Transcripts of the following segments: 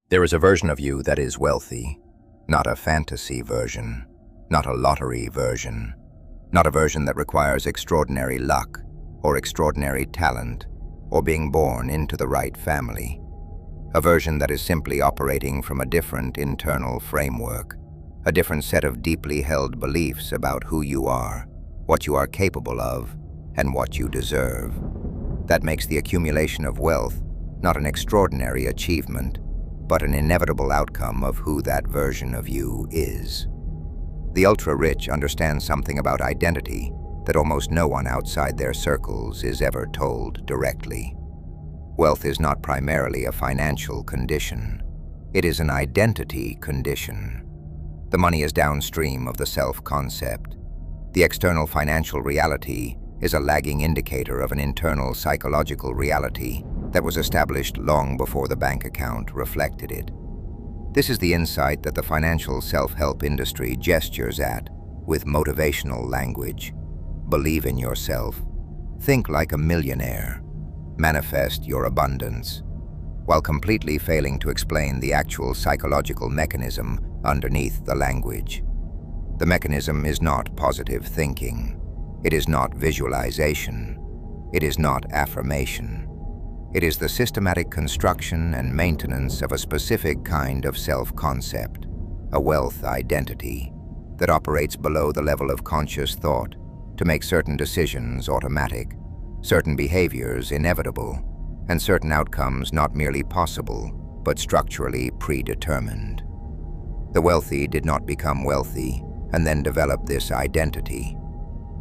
There is a version of you that is wealthy, not a fantasy version, not a lottery version, not a version that requires extraordinary luck or extraordinary talent or being born into the right family. A version that is simply operating from a different internal framework, a different set of deeply held beliefs about who you are, what you are capable of, and what you deserve. That makes the accumulation of wealth not an extraordinary achievement, but an inevitable outcome of who that version of you is. The ultra-rich understand something about identity that almost no one outside their circles is ever told directly. Wealth is not primarily a financial condition. It is an identity condition. The money is downstream of the self-concept. The external financial reality is a lagging indicator of an internal psychological reality that was established long before the bank account reflected it. This is the insight that the financial self-help industry gestures at with motivational language. Believe in yourself. Think like a millionaire. Manifest your abundance, while completely failing to explain the actual psychological mechanism underneath the language. The mechanism is not positive thinking. It is not visualization. It is not affirmation. It is the systematic construction and maintenance of a specific kind of self-concept, a wealth identity, that operates below the level of conscious thought to make certain decisions automatic, certain behaviors inevitable, and certain outcomes not merely possible, but structurally predetermined. The wealthy did not become wealthy and then develop this identity.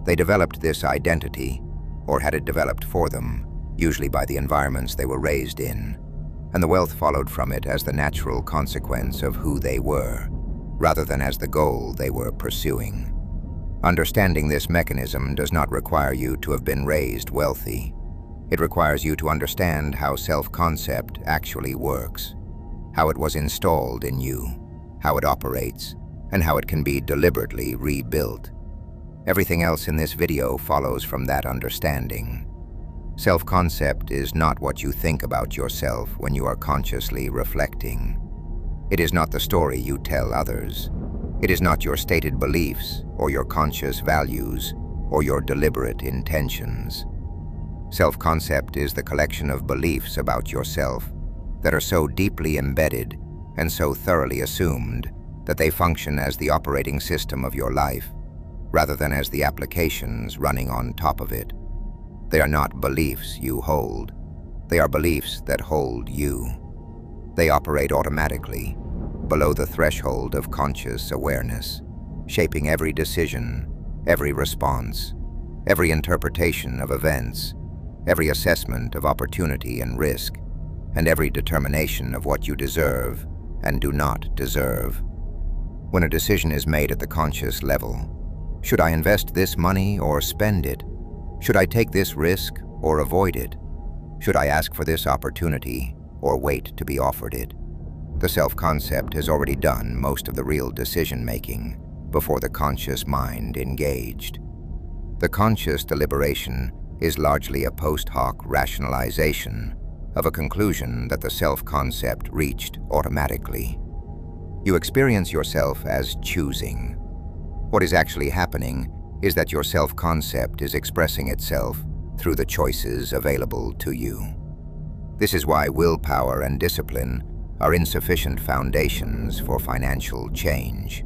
They developed this identity, or had it developed for them, usually by the environments they were raised in, and the wealth followed from it as the natural consequence of who they were, rather than as the goal they were pursuing. Understanding this mechanism does not require you to have been raised wealthy. It requires you to understand how self-concept actually works, how it was installed in you, how it operates, and how it can be deliberately rebuilt. Everything else in this video follows from that understanding. Self-concept is not what you think about yourself when you are consciously reflecting. It is not the story you tell others. It is not your stated beliefs or your conscious values or your deliberate intentions. Self-concept is the collection of beliefs about yourself that are so deeply embedded and so thoroughly assumed that they function as the operating system of your life, rather than as the applications running on top of it. They are not beliefs you hold. They are beliefs that hold you. They operate automatically, below the threshold of conscious awareness, shaping every decision, every response, every interpretation of events, every assessment of opportunity and risk, and every determination of what you deserve and do not deserve. When a decision is made at the conscious level, should I invest this money or spend it? Should I take this risk or avoid it? Should I ask for this opportunity or wait to be offered it? The self-concept has already done most of the real decision-making before the conscious mind engaged. The conscious deliberation is largely a post hoc rationalization of a conclusion that the self-concept reached automatically. You experience yourself as choosing. What is actually happening is that your self-concept is expressing itself through the choices available to you. This is why willpower and discipline are insufficient foundations for financial change.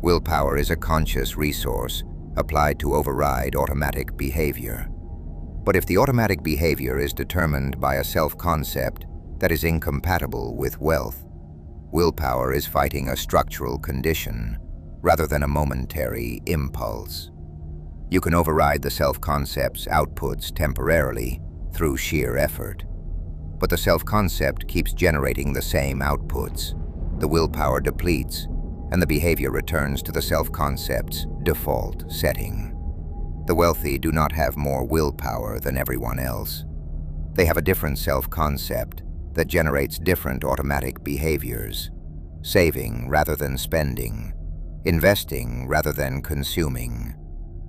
Willpower is a conscious resource applied to override automatic behavior. But if the automatic behavior is determined by a self-concept that is incompatible with wealth, willpower is fighting a structural condition rather than a momentary impulse. You can override the self-concept's outputs temporarily through sheer effort, but the self-concept keeps generating the same outputs. The willpower depletes, and the behavior returns to the self-concept's default setting. The wealthy do not have more willpower than everyone else. They have a different self-concept that generates different automatic behaviors: saving rather than spending, investing rather than consuming,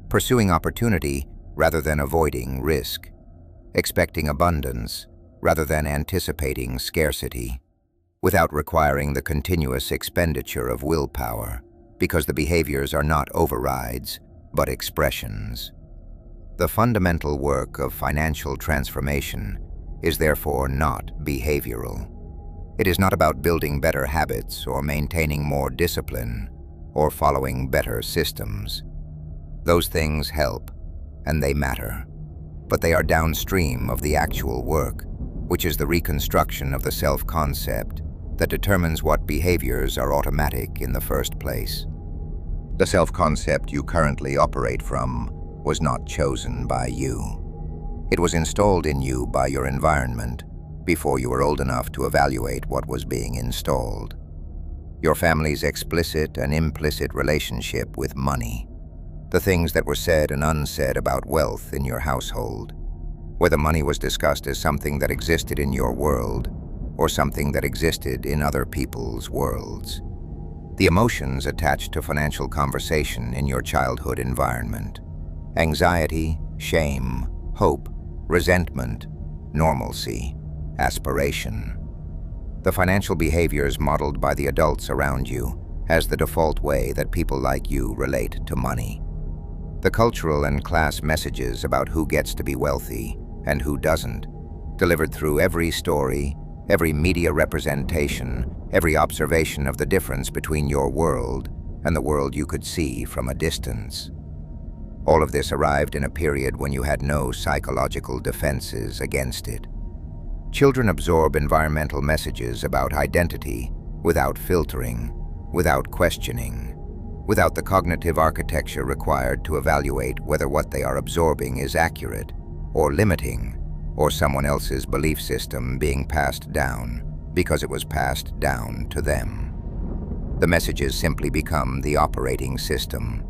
pursuing opportunity rather than avoiding risk, expecting abundance rather than anticipating scarcity. without requiring the continuous expenditure of willpower, because the behaviors are not overrides, but expressions. The fundamental work of financial transformation is therefore not behavioral. It is not about building better habits or maintaining more discipline or following better systems. Those things help, and they matter, but they are downstream of the actual work, which is the reconstruction of the self-concept that determines what behaviors are automatic in the first place. The self-concept you currently operate from was not chosen by you. It was installed in you by your environment before you were old enough to evaluate what was being installed. Your family's explicit and implicit relationship with money, the things that were said and unsaid about wealth in your household, whether money was discussed as something that existed in your world or something that existed in other people's worlds. The emotions attached to financial conversation in your childhood environment: anxiety, shame, hope, resentment, normalcy, aspiration. The financial behaviors modeled by the adults around you as the default way that people like you relate to money. The cultural and class messages about who gets to be wealthy and who doesn't, delivered through every story, every media representation, every observation of the difference between your world and the world you could see from a distance. All of this arrived in a period when you had no psychological defenses against it. Children absorb environmental messages about identity without filtering, without questioning, without the cognitive architecture required to evaluate whether what they are absorbing is accurate or limiting, or someone else's belief system being passed down because it was passed down to them. The messages simply become the operating system.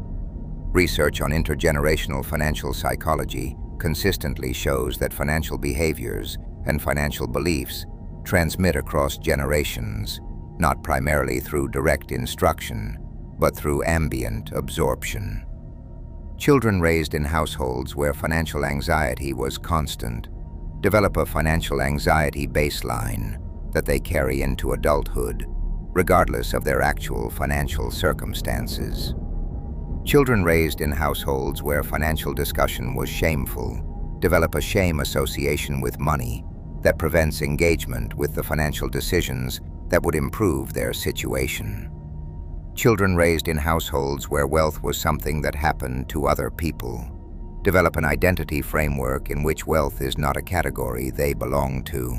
Research on intergenerational financial psychology consistently shows that financial behaviors and financial beliefs transmit across generations, not primarily through direct instruction, but through ambient absorption. Children raised in households where financial anxiety was constant develop a financial anxiety baseline that they carry into adulthood, regardless of their actual financial circumstances. Children raised in households where financial discussion was shameful develop a shame association with money that prevents engagement with the financial decisions that would improve their situation. Children raised in households where wealth was something that happened to other people develop an identity framework in which wealth is not a category they belong to.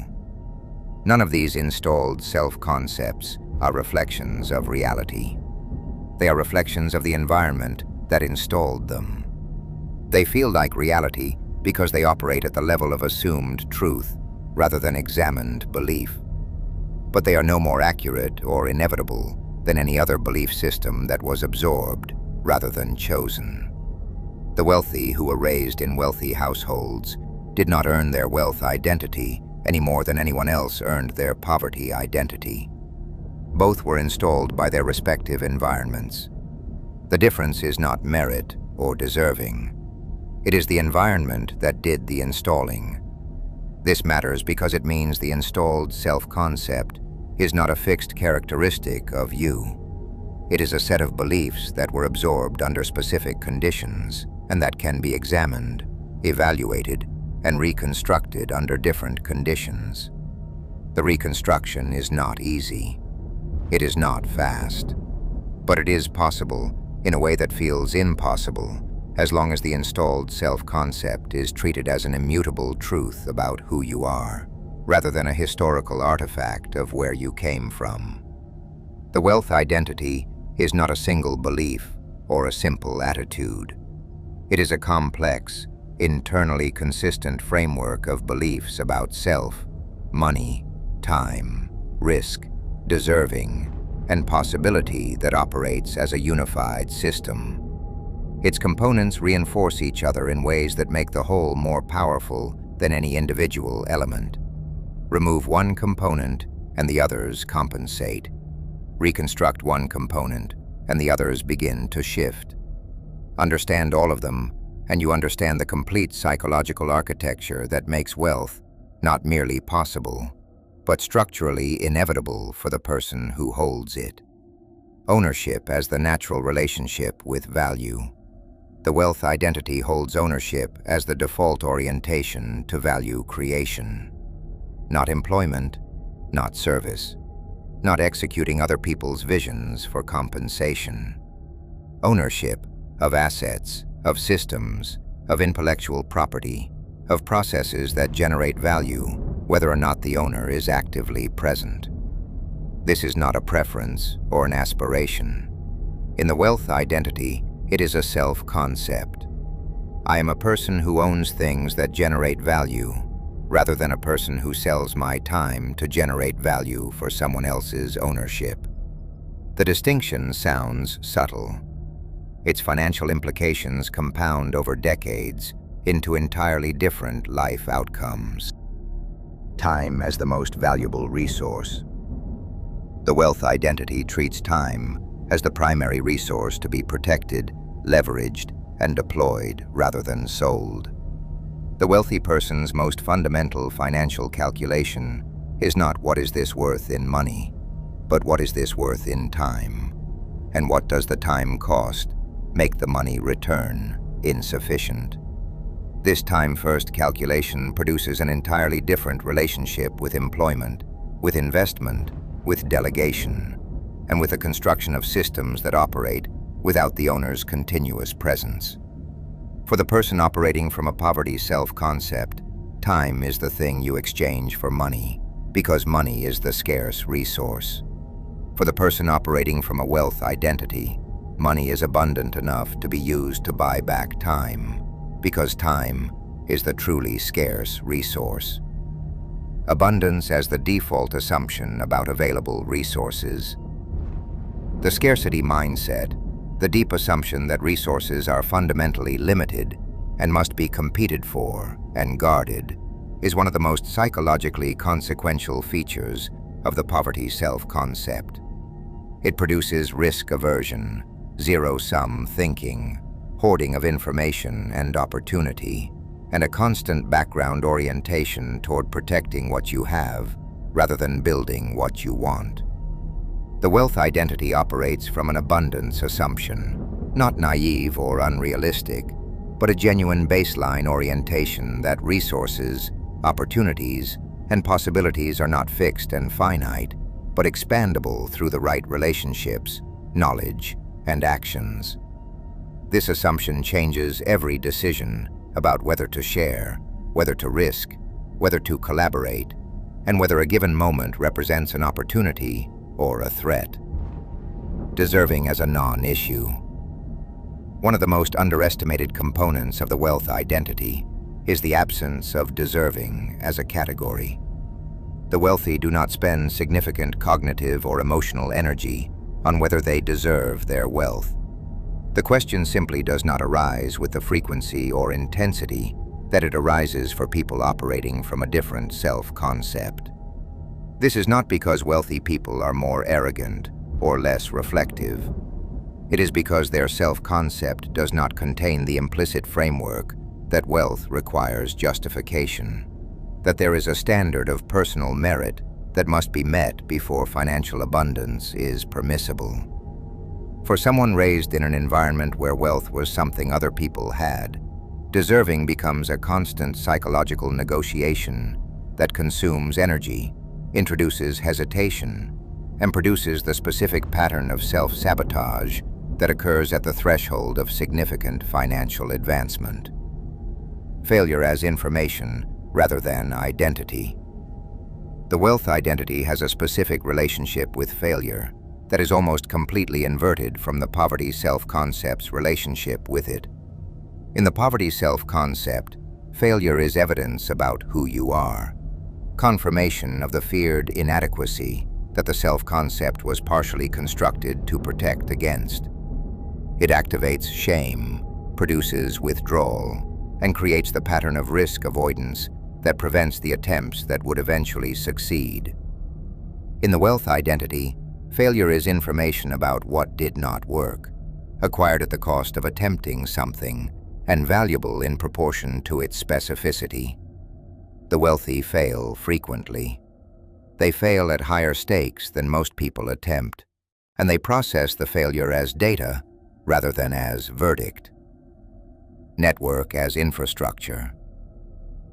None of these installed self-concepts are reflections of reality. They are reflections of the environment that installed them. They feel like reality because they operate at the level of assumed truth rather than examined belief. But they are no more accurate or inevitable than any other belief system that was absorbed rather than chosen. The wealthy who were raised in wealthy households did not earn their wealth identity any more than anyone else earned their poverty identity. Both were installed by their respective environments. The difference is not merit or deserving. It is the environment that did the installing. This matters because it means the installed self-concept is not a fixed characteristic of you. It is a set of beliefs that were absorbed under specific conditions and that can be examined, evaluated, and reconstructed under different conditions. The reconstruction is not easy. It is not fast. But it is possible in a way that feels impossible as long as the installed self-concept is treated as an immutable truth about who you are, rather than a historical artifact of where you came from. The wealth identity is not a single belief or a simple attitude. It is a complex, internally consistent framework of beliefs about self, money, time, risk, deserving, and possibility that operates as a unified system. Its components reinforce each other in ways that make the whole more powerful than any individual element. Remove one component and the others compensate. Reconstruct one component and the others begin to shift. Understand all of them, and you understand the complete psychological architecture that makes wealth not merely possible, but structurally inevitable for the person who holds it. Ownership as the natural relationship with value. The wealth identity holds ownership as the default orientation to value creation. Not employment, not service, not executing other people's visions for compensation. Ownership of assets, of systems, of intellectual property, of processes that generate value, whether or not the owner is actively present. This is not a preference or an aspiration. In the wealth identity, it is a self-concept. I am a person who owns things that generate value, rather than a person who sells my time to generate value for someone else's ownership. The distinction sounds subtle. Its financial implications compound over decades into entirely different life outcomes. Time as the most valuable resource. The wealth identity treats time as the primary resource to be protected, leveraged, and deployed rather than sold. The wealthy person's most fundamental financial calculation is not what is this worth in money, but what is this worth in time, and what does the time cost make the money return insufficient. This time-first calculation produces an entirely different relationship with employment, with investment, with delegation, and with the construction of systems that operate without the owner's continuous presence. For the person operating from a poverty self-concept, time is the thing you exchange for money, because money is the scarce resource. For the person operating from a wealth identity, money is abundant enough to be used to buy back time, because time is the truly scarce resource. Abundance as the default assumption about available resources. The scarcity mindset, the deep assumption that resources are fundamentally limited and must be competed for and guarded, is one of the most psychologically consequential features of the poverty self-concept. It produces risk aversion, zero-sum thinking, hoarding of information and opportunity, and a constant background orientation toward protecting what you have rather than building what you want. The wealth identity operates from an abundance assumption, not naive or unrealistic, but a genuine baseline orientation that resources, opportunities, and possibilities are not fixed and finite, but expandable through the right relationships, knowledge, and actions. This assumption changes every decision about whether to share, whether to risk, whether to collaborate, and whether a given moment represents an opportunity or a threat. Deserving as a non-issue. One of the most underestimated components of the wealth identity is the absence of deserving as a category. The wealthy do not spend significant cognitive or emotional energy on whether they deserve their wealth. The question simply does not arise with the frequency or intensity that it arises for people operating from a different self-concept. This is not because wealthy people are more arrogant or less reflective. It is because their self-concept does not contain the implicit framework that wealth requires justification, that there is a standard of personal merit that must be met before financial abundance is permissible. For someone raised in an environment where wealth was something other people had, deserving becomes a constant psychological negotiation that consumes energy, introduces hesitation, and produces the specific pattern of self-sabotage that occurs at the threshold of significant financial advancement. Failure as information rather than identity. The wealth identity has a specific relationship with failure that is almost completely inverted from the poverty self-concept's relationship with it. In the poverty self-concept, failure is evidence about who you are, confirmation of the feared inadequacy that the self-concept was partially constructed to protect against. It activates shame, produces withdrawal, and creates the pattern of risk avoidance that prevents the attempts that would eventually succeed. In the wealth identity, failure is information about what did not work, acquired at the cost of attempting something, and valuable in proportion to its specificity. The wealthy fail frequently. They fail at higher stakes than most people attempt, and they process the failure as data rather than as verdict. Network as infrastructure.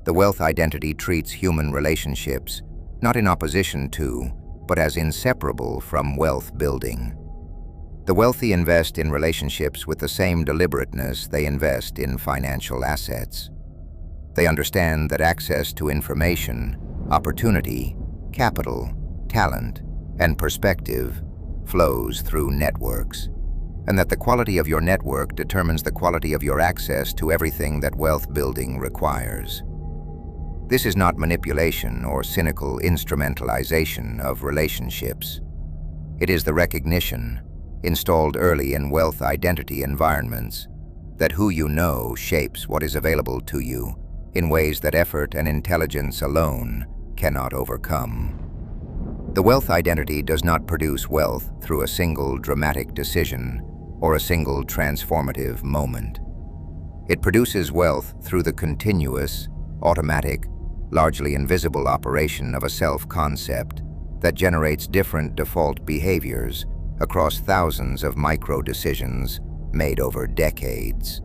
The wealth identity treats human relationships not in opposition to, but as inseparable from wealth building. The wealthy invest in relationships with the same deliberateness they invest in financial assets. They understand that access to information, opportunity, capital, talent, and perspective flows through networks, and that the quality of your network determines the quality of your access to everything that wealth building requires. This is not manipulation or cynical instrumentalization of relationships. It is the recognition, installed early in wealth identity environments, that who you know shapes what is available to you in ways that effort and intelligence alone cannot overcome. The wealth identity does not produce wealth through a single dramatic decision or a single transformative moment. It produces wealth through the continuous, automatic, largely invisible operation of a self-concept that generates different default behaviors across thousands of micro-decisions made over decades.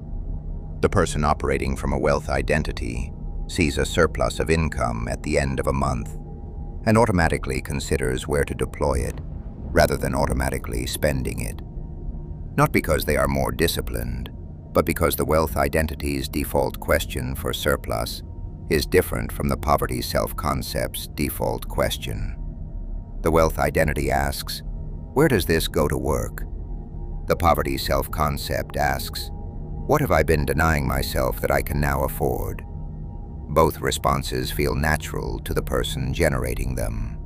The person operating from a wealth identity sees a surplus of income at the end of a month and automatically considers where to deploy it, rather than automatically spending it. Not because they are more disciplined, but because the wealth identity's default question for surplus is different from the poverty self-concept's default question. The wealth identity asks, "Where does this go to work?" The poverty self-concept asks, "What have I been denying myself that I can now afford?" Both responses feel natural to the person generating them.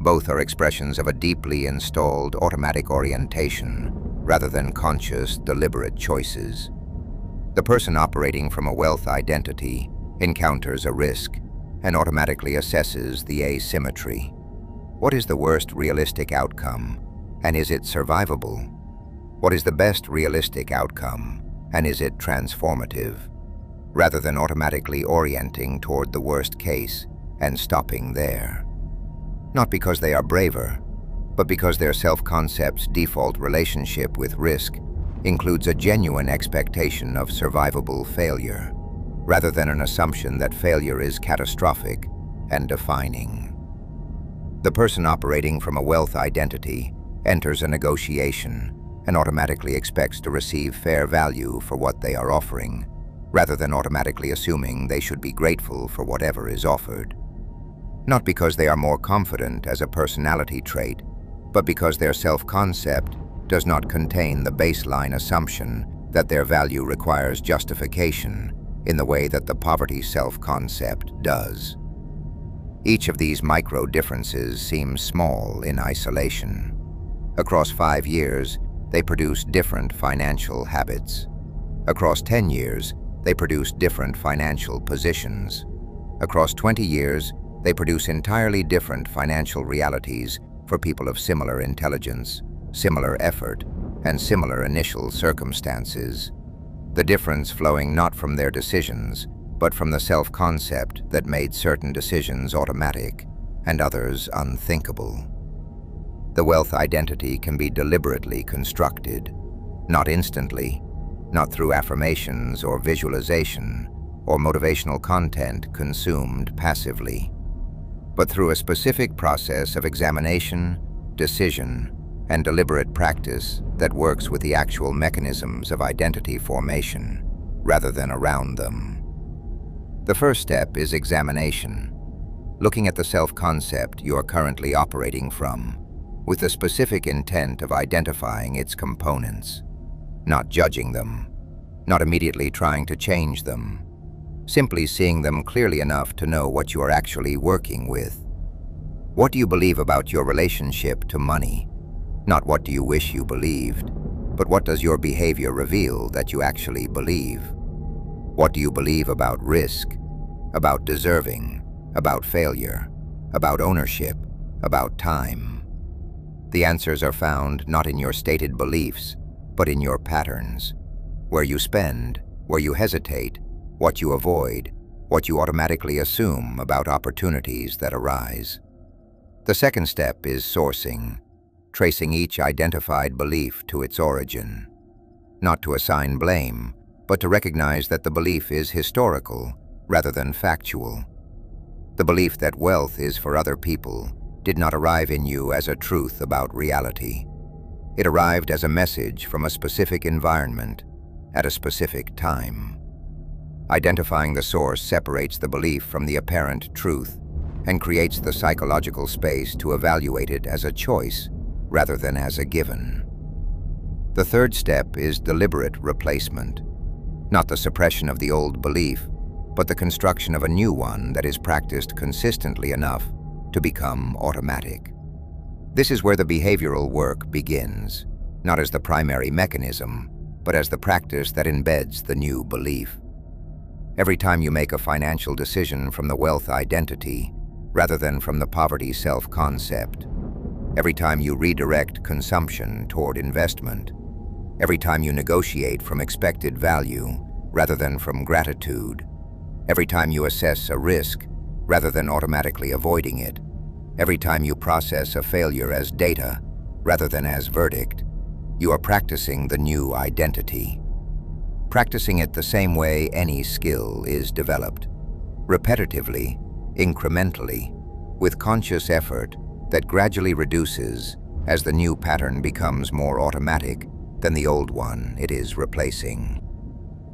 Both are expressions of a deeply installed automatic orientation rather than conscious, deliberate choices. The person operating from a wealth identity encounters a risk and automatically assesses the asymmetry. What is the worst realistic outcome, and is it survivable? What is the best realistic outcome, and is it transformative? Rather than automatically orienting toward the worst case and stopping there. Not because they are braver, but because their self-concept's default relationship with risk includes a genuine expectation of survivable failure, rather than an assumption that failure is catastrophic and defining. The person operating from a wealth identity enters a negotiation and automatically expects to receive fair value for what they are offering, rather than automatically assuming they should be grateful for whatever is offered. Not because they are more confident as a personality trait, but because their self-concept does not contain the baseline assumption that their value requires justification in the way that the poverty self-concept does. Each of these micro-differences seems small in isolation. Across 5 years, they produce different financial habits. Across 10 years, they produce different financial positions. Across 20 years, they produce entirely different financial realities for people of similar intelligence, similar effort, and similar initial circumstances. The difference flowing not from their decisions, but from the self-concept that made certain decisions automatic and others unthinkable. The wealth identity can be deliberately constructed, not instantly, not through affirmations or visualization or motivational content consumed passively, but through a specific process of examination, decision, and deliberate practice that works with the actual mechanisms of identity formation, rather than around them. The first step is examination, looking at the self-concept you are currently operating from, with the specific intent of identifying its components, not judging them, not immediately trying to change them, simply seeing them clearly enough to know what you are actually working with. What do you believe about your relationship to money? Not what do you wish you believed, but what does your behavior reveal that you actually believe? What do you believe about risk, about deserving, about failure, about ownership, about time? The answers are found not in your stated beliefs, but in your patterns, where you spend, where you hesitate, what you avoid, what you automatically assume about opportunities that arise. The second step is sourcing, tracing each identified belief to its origin. Not to assign blame, but to recognize that the belief is historical rather than factual. The belief that wealth is for other people did not arrive in you as a truth about reality. It arrived as a message from a specific environment at a specific time. Identifying the source separates the belief from the apparent truth and creates the psychological space to evaluate it as a choice rather than as a given. The third step is deliberate replacement, not the suppression of the old belief, but the construction of a new one that is practiced consistently enough to become automatic. This is where the behavioral work begins, not as the primary mechanism, but as the practice that embeds the new belief. Every time you make a financial decision from the wealth identity, rather than from the poverty self-concept, every time you redirect consumption toward investment, every time you negotiate from expected value rather than from gratitude, every time you assess a risk rather than automatically avoiding it, every time you process a failure as data rather than as verdict, you are practicing the new identity. Practicing it the same way any skill is developed, repetitively, incrementally, with conscious effort that gradually reduces as the new pattern becomes more automatic than the old one it is replacing.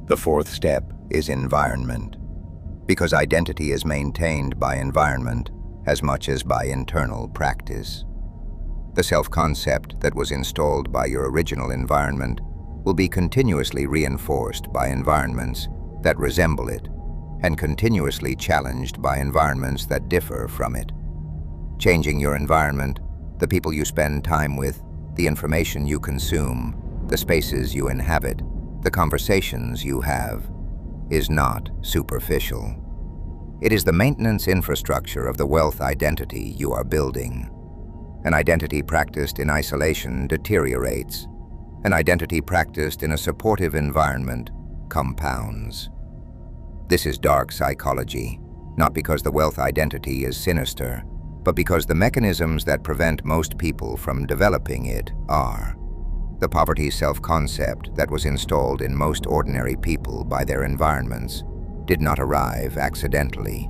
The fourth step is environment, because identity is maintained by environment as much as by internal practice. The self-concept that was installed by your original environment will be continuously reinforced by environments that resemble it and continuously challenged by environments that differ from it. Changing your environment, the people you spend time with, the information you consume, the spaces you inhabit, the conversations you have, is not superficial. It is the maintenance infrastructure of the wealth identity you are building. An identity practiced in isolation deteriorates. An identity practiced in a supportive environment compounds. This is dark psychology, not because the wealth identity is sinister, but because the mechanisms that prevent most people from developing it are. The poverty self-concept that was installed in most ordinary people by their environments did not arrive accidentally.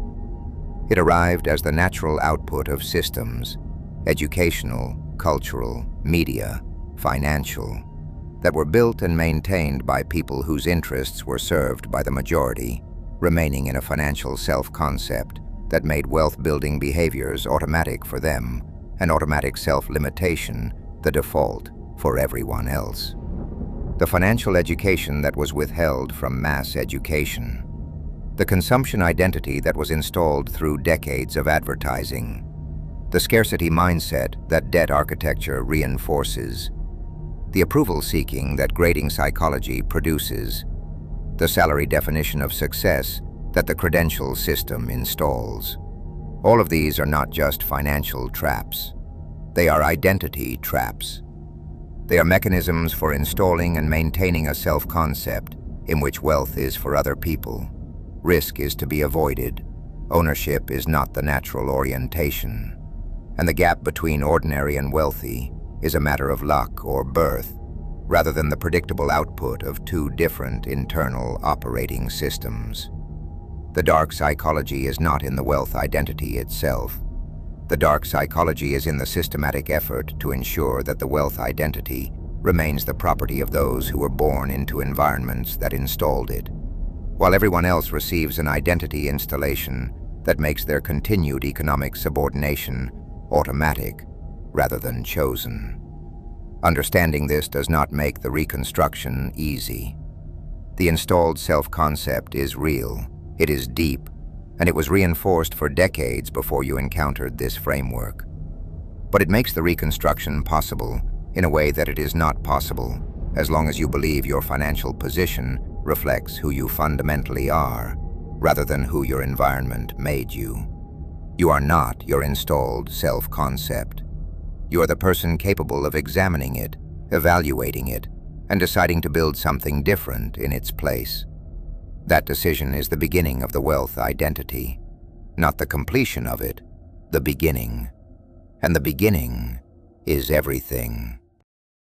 It arrived as the natural output of systems, educational, cultural, media, financial, that were built and maintained by people whose interests were served by the majority, remaining in a financial self-concept that made wealth-building behaviors automatic for them and automatic self-limitation the default for everyone else. The financial education that was withheld from mass education. The consumption identity that was installed through decades of advertising. The scarcity mindset that debt architecture reinforces. The approval-seeking that grading psychology produces. The salary definition of success that the credential system installs. All of these are not just financial traps. They are identity traps. They are mechanisms for installing and maintaining a self-concept in which wealth is for other people. Risk is to be avoided. Ownership is not the natural orientation. And the gap between ordinary and wealthy is a matter of luck or birth, rather than the predictable output of two different internal operating systems. The dark psychology is not in the wealth identity itself. The dark psychology is in the systematic effort to ensure that the wealth identity remains the property of those who were born into environments that installed it, while everyone else receives an identity installation that makes their continued economic subordination automatic rather than chosen. Understanding this does not make the reconstruction easy. The installed self-concept is real, it is deep, and it was reinforced for decades before you encountered this framework. But it makes the reconstruction possible in a way that it is not possible as long as you believe your financial position reflects who you fundamentally are, rather than who your environment made you. You are not your installed self-concept. You are the person capable of examining it, evaluating it, and deciding to build something different in its place. That decision is the beginning of the wealth identity, not the completion of it, the beginning. and the beginning is everything.